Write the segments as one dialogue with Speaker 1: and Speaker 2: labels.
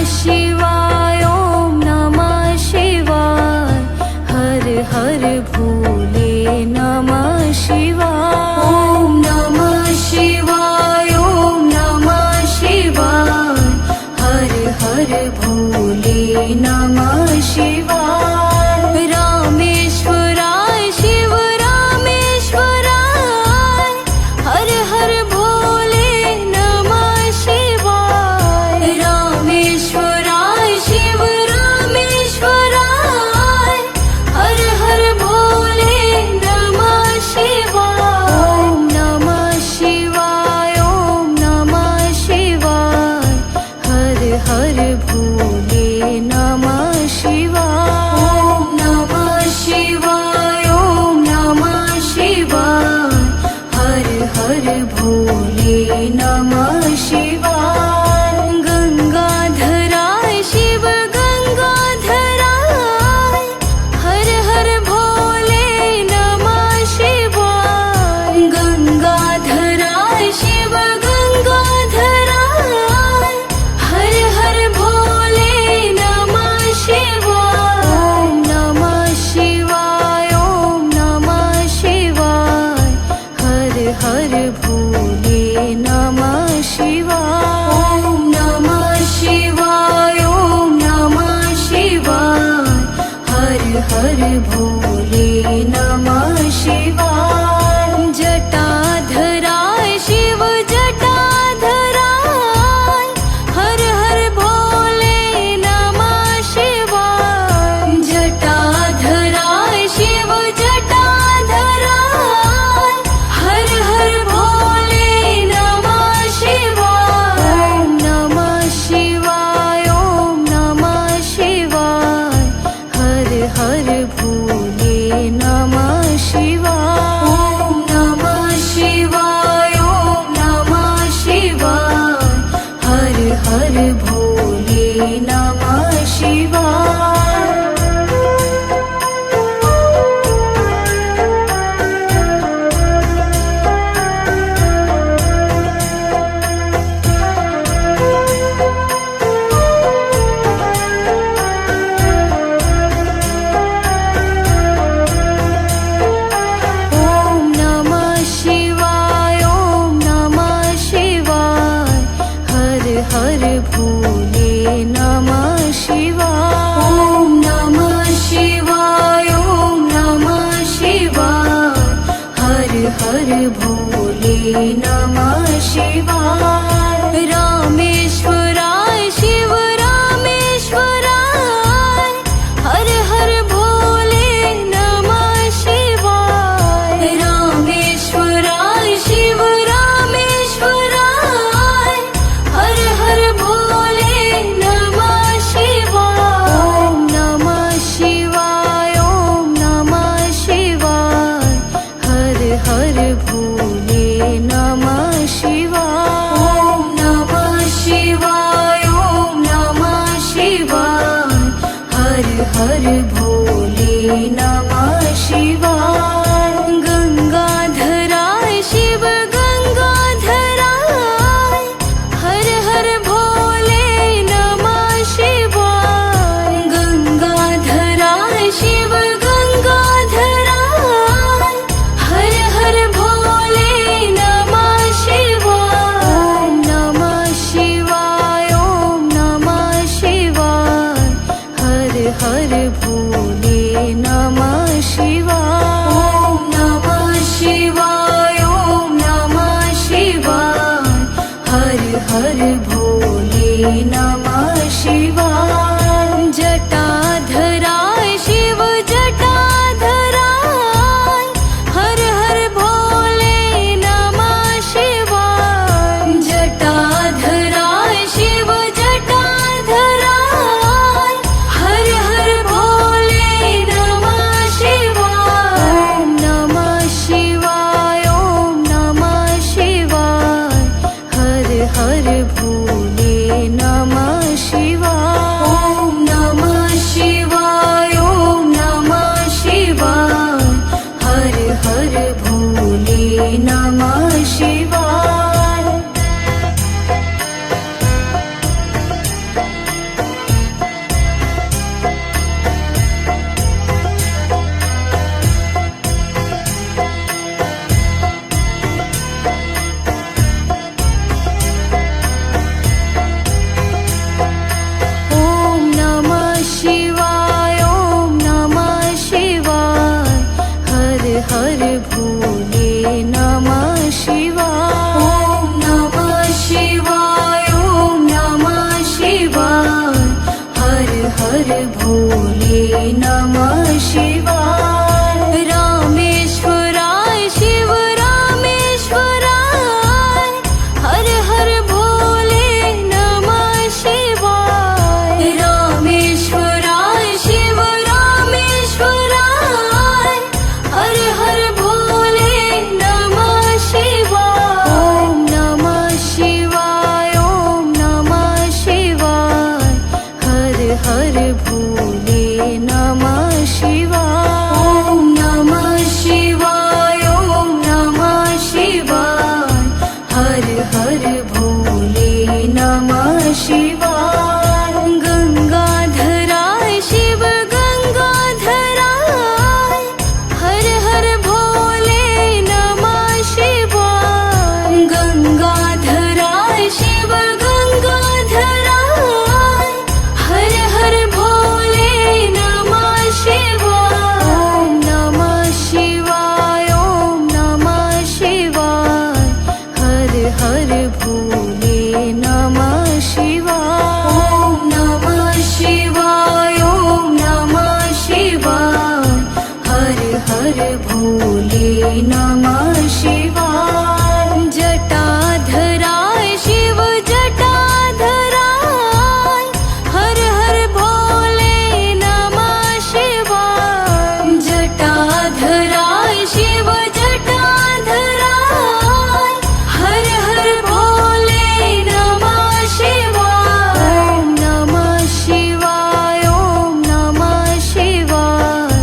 Speaker 1: शिवाय ओम नमः शिवाय। नमः शिवाय। रामेश्वराय शिव रामेश्वराय, हर हर भोले नमः शिवाय। रामेश्वराय शिव रामेश्वराय, हर हर भोले नमः शिवाय। ओम नमः शिवाय, ओम नमः शिवाय, हर हर भोले नमः शिवाय। ओम नमः शिवाय, ओम नमः शिवाय, हर हर भोले नमः शिवाय। गंगाधराय शिव गंगाधराय, हर हर भोले नमः शिवाय। गंगाधराय शिव गंगाधराय, हर हर भोले नमः शिवाय। ओम नमः शिवाय, ओम नमः शिवाय, हर हर भोले नमः शिवाय। ओम नमः शिवाय, ओम नमः शिवाय, हर हर भोले नमः शिवाय। जटाधराय शिव जटाधराय, हर हर भोले नमः शिवाय। जटाधराय शिव जटाधराय, हर हर भोले नमः शिवाय। ओम नमः शिवाय, ओम नमः शिवाय,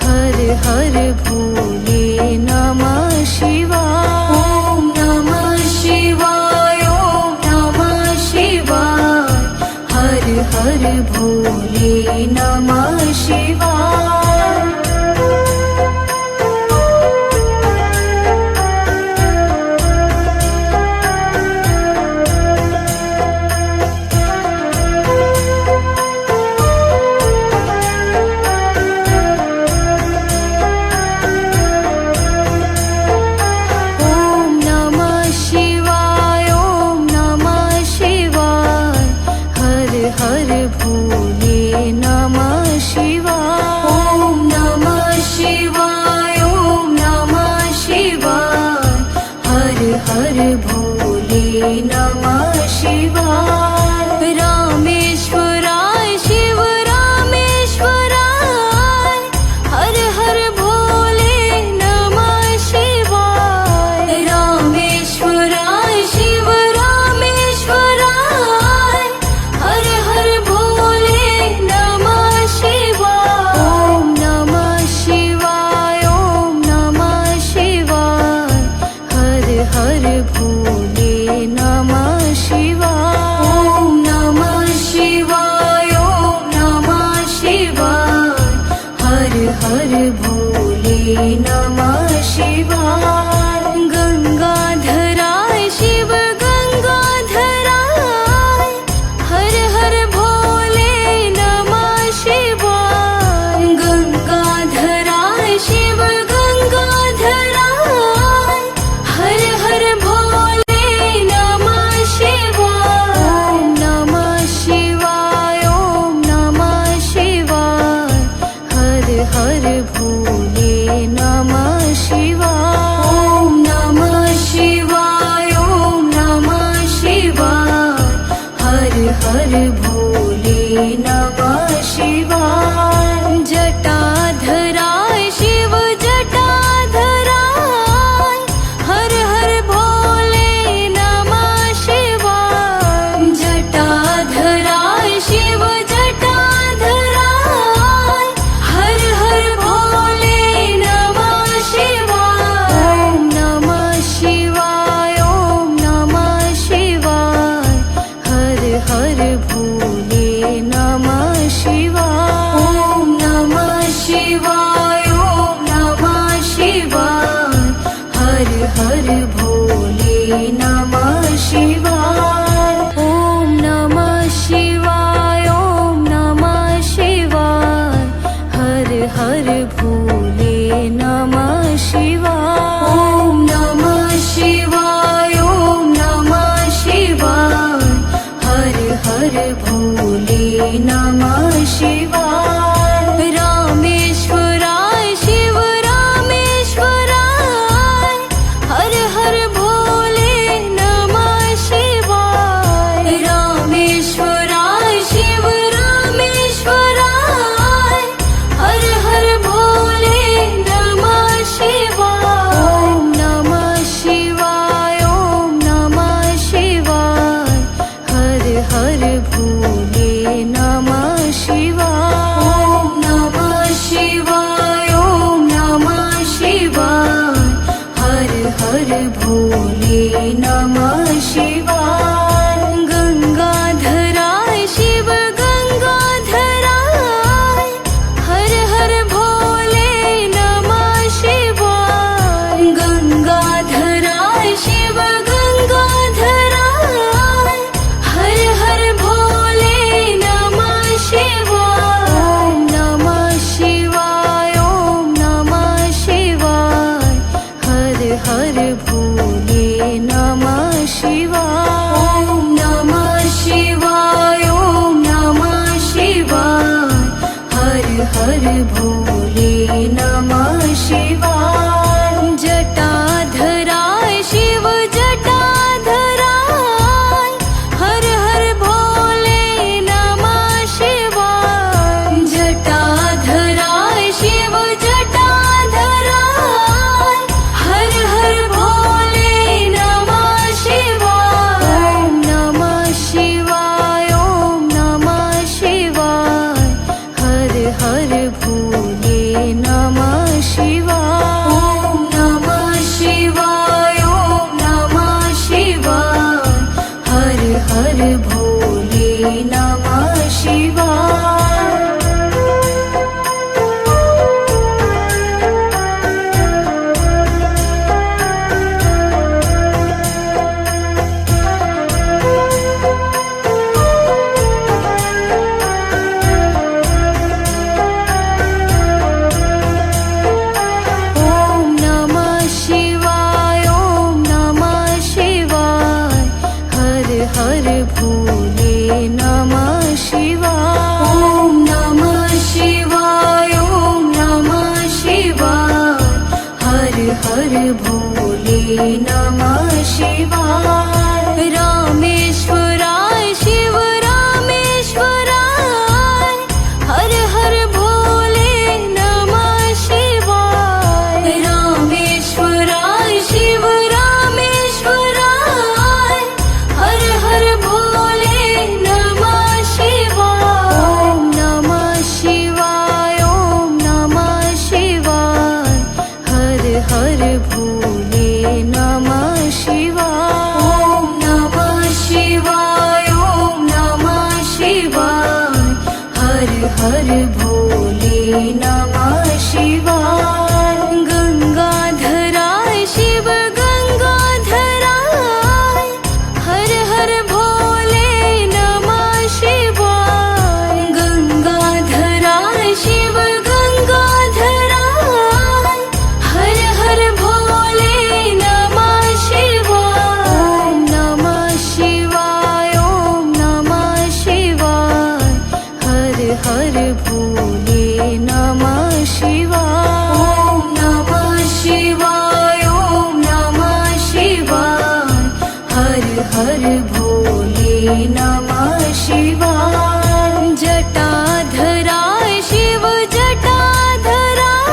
Speaker 1: हर हर भोले नमः शिवाय। ओम नमः शिवाय, ओम नमः शिवाय, हर हर भोले नमः शिवाय। ओम नमः शिवाय, ओम नमः शिवाय, हर हर भोले नमः शिवाय। ओम नमः शिवाय, ओम नमः शिवाय, हर हर भोले नमः शिवाय। रामेश्वराय शिव रामेश्वराय, हर हर भोले नमः शिवाय। रामेश्वराय शिव रामेश्वराय, हर हर भोले नमः शिवाय। ओम नमः शिवाय, ओम नमः शिवाय, हर हर भोले नमः शिवाय। ओम नमः शिवाय, ओम नमः शिवाय, हर हर भोले नमः शिवाय। गंगाधराय शिव गंगाधराय, हर हर भोले नमः शिवाय। गंगाधराय शिव गंगाधराय, हर हर भोले नमः शिवाय। ओम नमः शिवाय, ओम नमः शिवाय, हर हर भोले नमः शिवाय। ओम नमः शिवाय, ओम नमः शिवाय, हर हर भोले नमः शिवाय। जटाधराय शिव जटाधराय, हर हर भोले नमः शिवाय। जटाधराय शिव जटाधराय, हर हर भोले नमः शिवाय। ओम नमः शिवाय, ओम नमः शिवाय, हर हर भोले नमः शिवाय। ओम नमः शिवाय, ओम नमः शिवाय, हर हर भोले नमः शिवाय। ओम नमः शिवाय, ओम नमः शिवाय, हर हर भोले नमः शिवाय। ओम नमः शिवाय, ओम नमः शिवाय, हर हर भोले नमः शिवाय। भोले नमः शिवाय। गंगाधराय शिव गंगाधराय, हर हर भोले नमः शिवाय। गंगाधराय शिव गंगाधराय, हर हर भोले नमः शिवाय। ओम नमः शिवाय, ओम नमः शिवाय, हर हर भोले नमः शिवाय। ओम नमः शिवाय, ओम नमः शिवाय, हर हर भोले नमः शिवाय। जटाधराय शिव जटाधराय, हर हर भोले नमः शिवाय। जटाधराय शिव जटाधराय, हर हर भोले नमः शिवाय। ओम नमः शिवाय, ओम नमः शिवाय, हर हर भोले नमः शिवाय। ओम नमः शिवाय, ओम नमः शिवाय, हर हर भोले नमः शिवाय। ओम नमः शिवाय, ओम नमः शिवाय, हर हर भोले नमः शिवाय। ओम नमः शिवाय, ओम नमः शिवाय, हर हर भोले नमः शिवाय। रामेश्वराय शिव रामेश्वराय, हर हर भोले नमः शिवाय। रामेश्वराय शिव रामेश्वराय, हर हर भोले नमः शिवाय। ओम नमः शिवाय, ओम नमः शिवाय, हर हर भोले नमः शिवाय। ओम नमः शिवाय, ओम नमः शिवाय, हर हर भोले नमः शिवाय। गंगाधराय शिव गंगाधराय, हर हर भोले नमः शिवाय। गंगाधराय शिव गंगाधराय, हर हर भोले नमः शिवाय। ओम नमः शिवाय, ओम नमः शिवाय, हर हर भोले नमः शिवाय। ओम नमः शिवाय, ओम नमः शिवाय, हर हर भोले नमः शिवाय। जटाधराय शिव जटाधराय,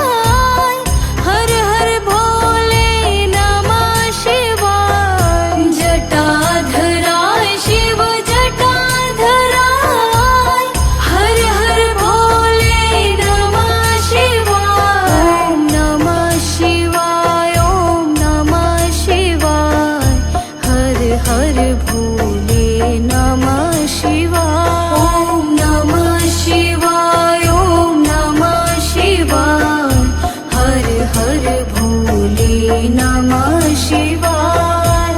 Speaker 1: हर हर भोले नमः शिवाय। जटाधराय शिव जटाधराय, हर हर भोले नमः शिवाय। ओम नमः शिवाय, ओम नमः शिवाय, हर हर भोले नमः शिवाय। ओम नमः शिवाय, ओम नमः शिवाय, हर हर भोले नमः शिवाय।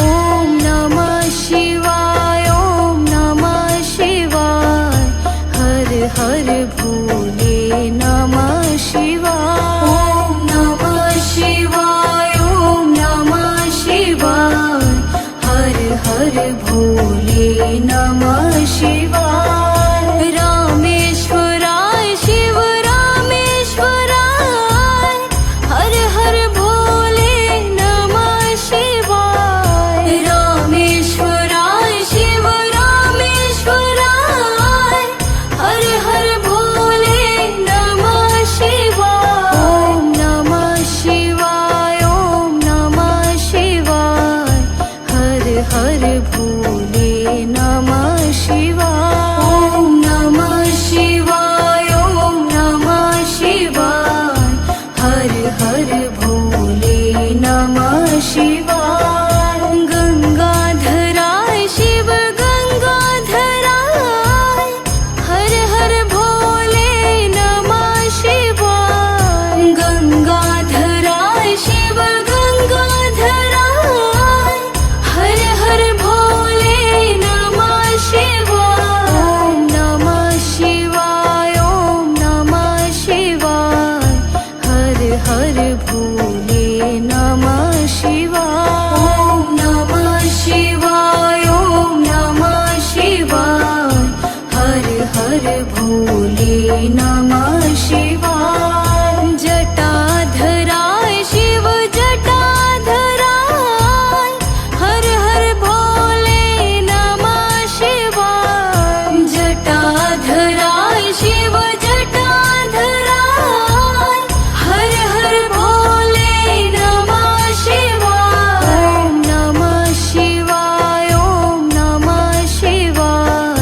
Speaker 1: ओम नमः शिवाय, ओम नमः शिवाय, हर हर भोले नमः शिवाय। ओम नमः शिवाय, ओम नमः शिवाय, हर हर भोले नमः शिवाय। रामेश्वराय शिव रामेश्वराय, हर हर भोले नमः शिवाय। रामेश्वराय शिव रामेश्वराय, हर हर भोले नमः शिवाय। ओम हर भोले नमः शिवाय। गंगाधराय शिव गंगाधराय, हर हर भोले नमः शिवाय। गंगाधराय शिव गंगाधराय, हर हर भोले नमः शिवाय। ओम नमः शिवाय, ओम नमः शिवाय, हर हर भोले नमः शिवाय। ओम नमः शिवाय, ओम नमः शिवाय, हर हर भोले नमः शिवाय। जटाधराय शिव जटाधराय, हर हर भोले नमः शिवाय। जटाधराय शिव जटाधराय, हर हर भोले नमः शिवाय। ओम नमः शिवाय, ओम नमः शिवाय,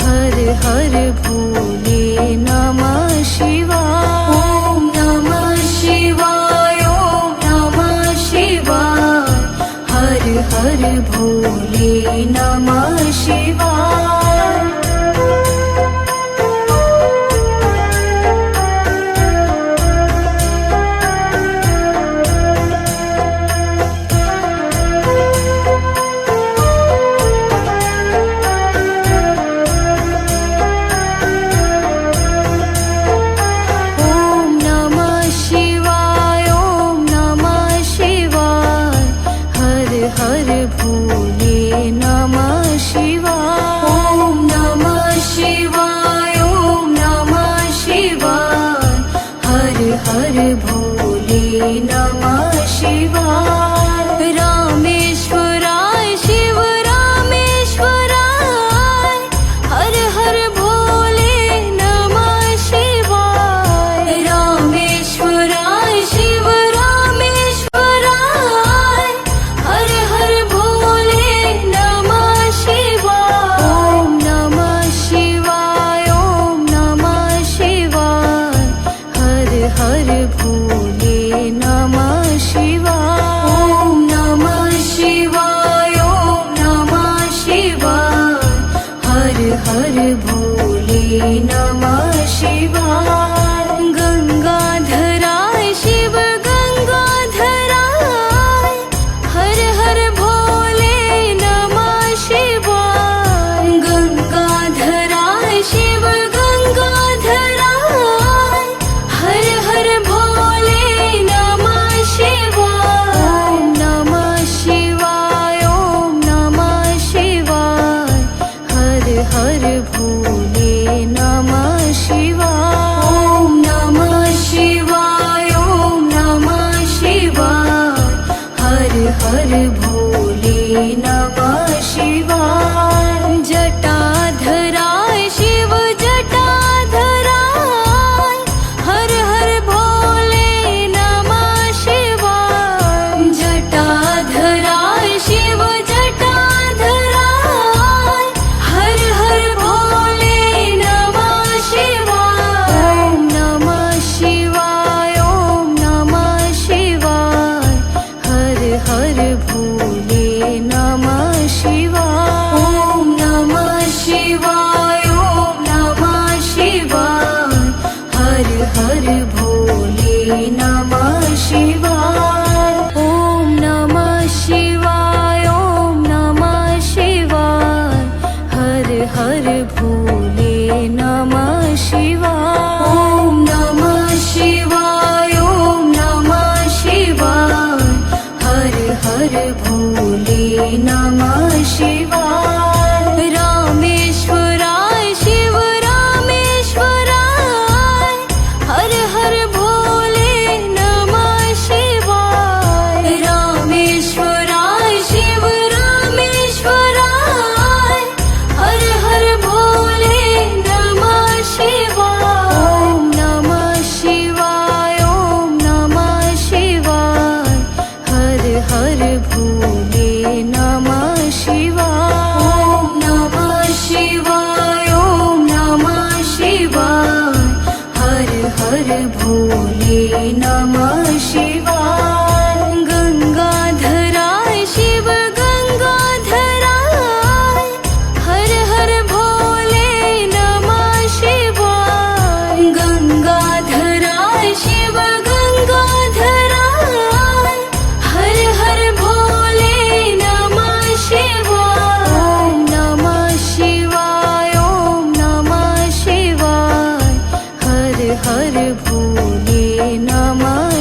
Speaker 1: हर हर भोले नमः शिवाय। ओम नमः शिवाय, ओम नमः शिवाय, हर हर भोले नमः शिवाय। ओम नमः शिवाय, ओम नमः शिवाय, हर हर भोले नमः शिवाय। ओम नमः शिवाय, ओम नमः शिवाय, हर हर भोले नमः शिवाय। रामेश्वराय शिव रामेश्वराय, हर हर भोले नमः शिवाय। रामेश्वराय शिव रामेश्वराय, हर हर भोले नमः शिवाय। ओम नमः शिवाय, ओम नमः शिवाय, हर हर भोले नमः शिवाय। ओम नमः शिवाय, ओम नमः शिवाय, हर हर भोले नमः शिवाय। गंगाधराय शिव गंगाधराय, हर हर भोले नमः शिवाय। गंगाधराय शिव गंगाधराय, हर हर भोले नमः शिवाय। ओम नमः शिवाय, ओम नमः शिवाय, हर हर भोले नमः शिवाय। ओम नमः शिवाय, ओम नमः शिवाय, हर हर भोले नमः शिवाय। जटाधराय शिव जटाधराय, हर हर भोले नमः शिवाय। जटाधराय शिव जटाधराय, हर हर भोले नमः शिवाय। ओम नमः शिवाय, ओम नमः शिवाय, हर हर भोले नमः शिवाय। ओम नमः शिवाय, ओम नमः शिवाय, हर हर भोले नमः शिवाय। ओम नमः शिवाय, ओम नमः शिवाय, हर हर भोले नमः शिवाय। ओम नमः शिवाय, ओम नमः शिवाय, हर हर भोले नमः शिवाय। रामेश्वराय शिव रामेश्वराय, हर हर भोले नमः शिवाय।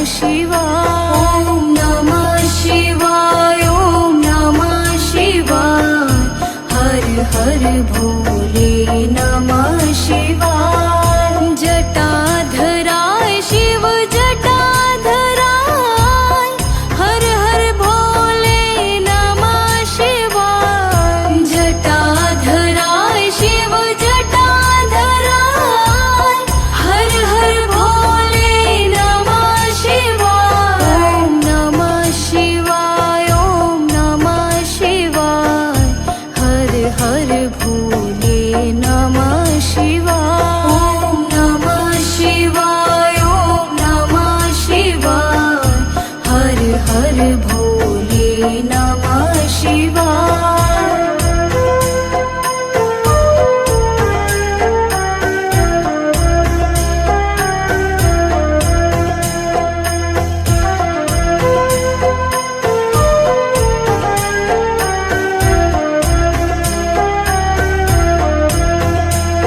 Speaker 1: शिवाय ॐ नमः शिवाय ॐ नमः शिवाय हर हर भोले नमः शिवाय जटाधराय शिव जटाधराय हर हर भोले नमः शिवाय जटाधराय शिव जटाधराय हर हर भोले नमः शिवाय ॐ नमः शिवाय ॐ नमः शिवाय हर हर भोले नमः शिवाय ॐ नमः शिवाय ॐ नमः शिवाय हर हर भोले नमः शिवाय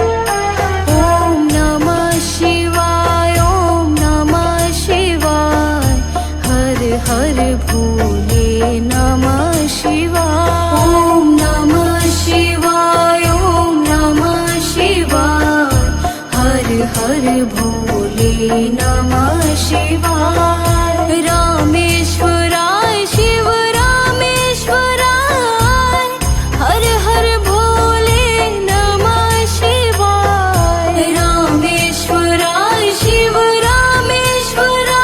Speaker 1: ॐ नमः शिवाय ॐ नमः शिवाय हर हर भोले नमः शिवाय ॐ नमः शिवाय ॐ नमः शिवाय हर हर भोले नमः शिवाय रामेश्वराय शिव रामेश्वराय हर हर भोले नमः शिवाय रामेश्वराय शिव रामेश्वराय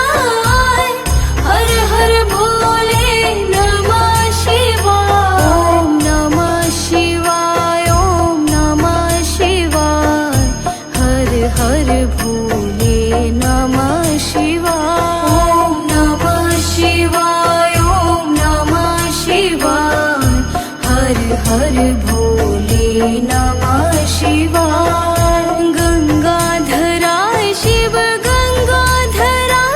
Speaker 1: हर हर भोले नमः शिवाय ॐ नमः शिवाय ॐ नमः शिवाय हर हर भोले नमः शिवाय ॐ नमः शिवाय ॐ नमः शिवाय हर हर भोले नमः शिवाय गंगाधराय शिव गंगाधराय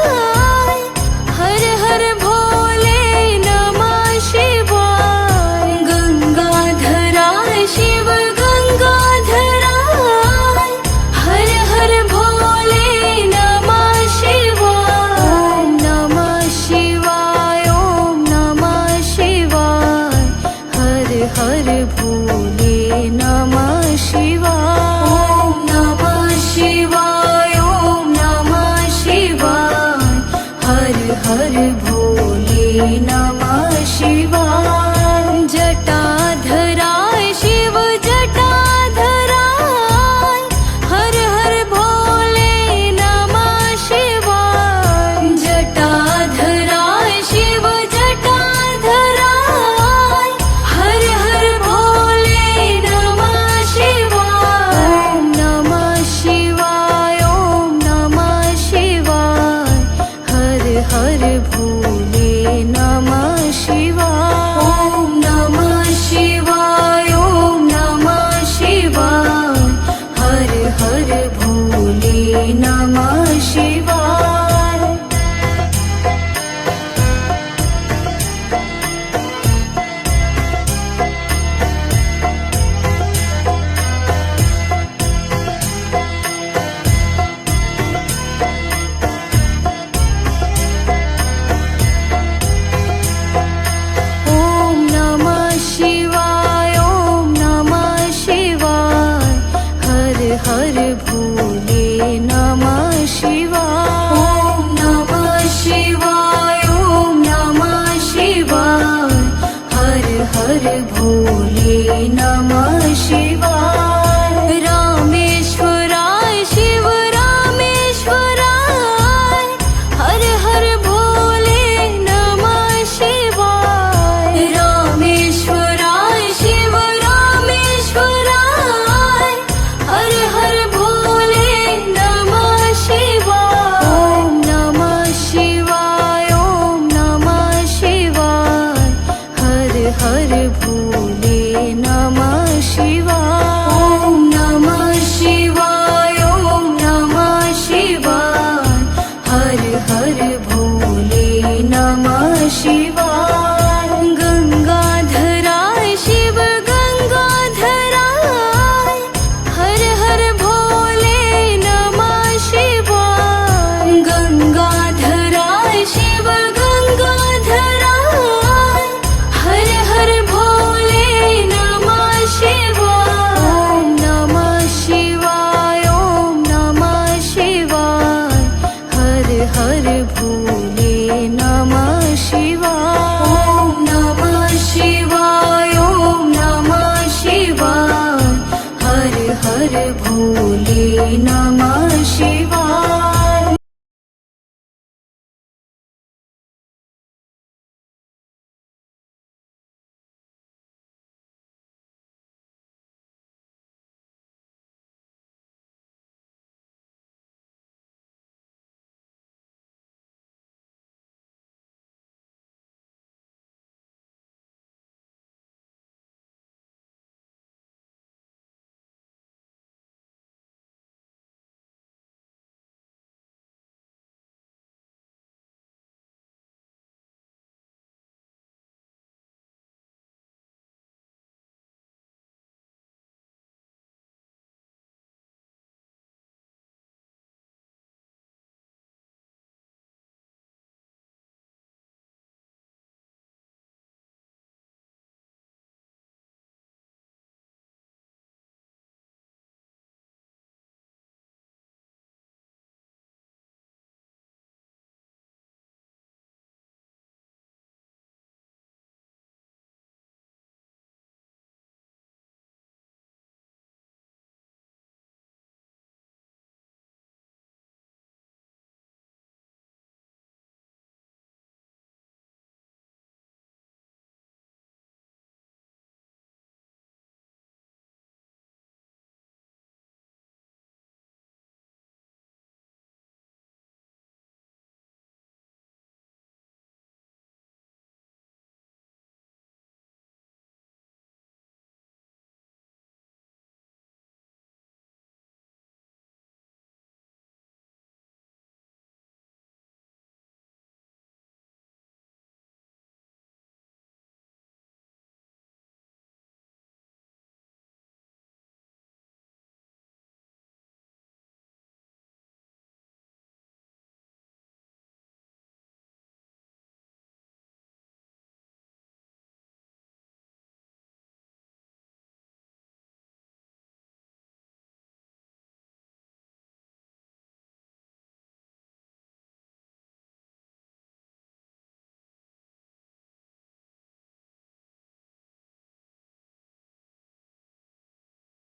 Speaker 1: हर हर भोले नमः शिवाय गंगाधराय शिव गंगाधराय हर हर भोले नमः शिवाय ॐ नमः शिवाय ॐ नमः शिवाय हर हर भोले नमः शिवाय ॐ नमः शिवाय ॐ नमः शिवाय हर हर भोले नमः शिवाय जटाधराय शिव जटाधराय हर हर भोले नमः शिवाय जटाधराय शिव जटाधराय हर हर भोले नमः शिवाय ॐ नमः शिवाय ॐ नमः शिवाय हर हर भोले नमः शिवाय ॐ नमः शिवाय ॐ नमः शिवाय हर हर भोले नमः शिवाय ॐ नमः शिवाय ॐ नमः शिवाय हर हर भोले नमः शिवाय ॐ नमः शिवाय ॐ नमः शिवाय हर हर भोले नमः शिवाय रामेश्वराय शिव रामेश्वराय हर हर भोले नमः शिवाय रामेश्वराय शिव रामेश्वराय हर हर भोले नमः शिवाय ॐ नमः शिवाय ॐ नमः शिवाय हर हर भोले नमः शिवाय ॐ नमः शिवाय ॐ नमः शिवाय हर हर भोले नमः शिवाय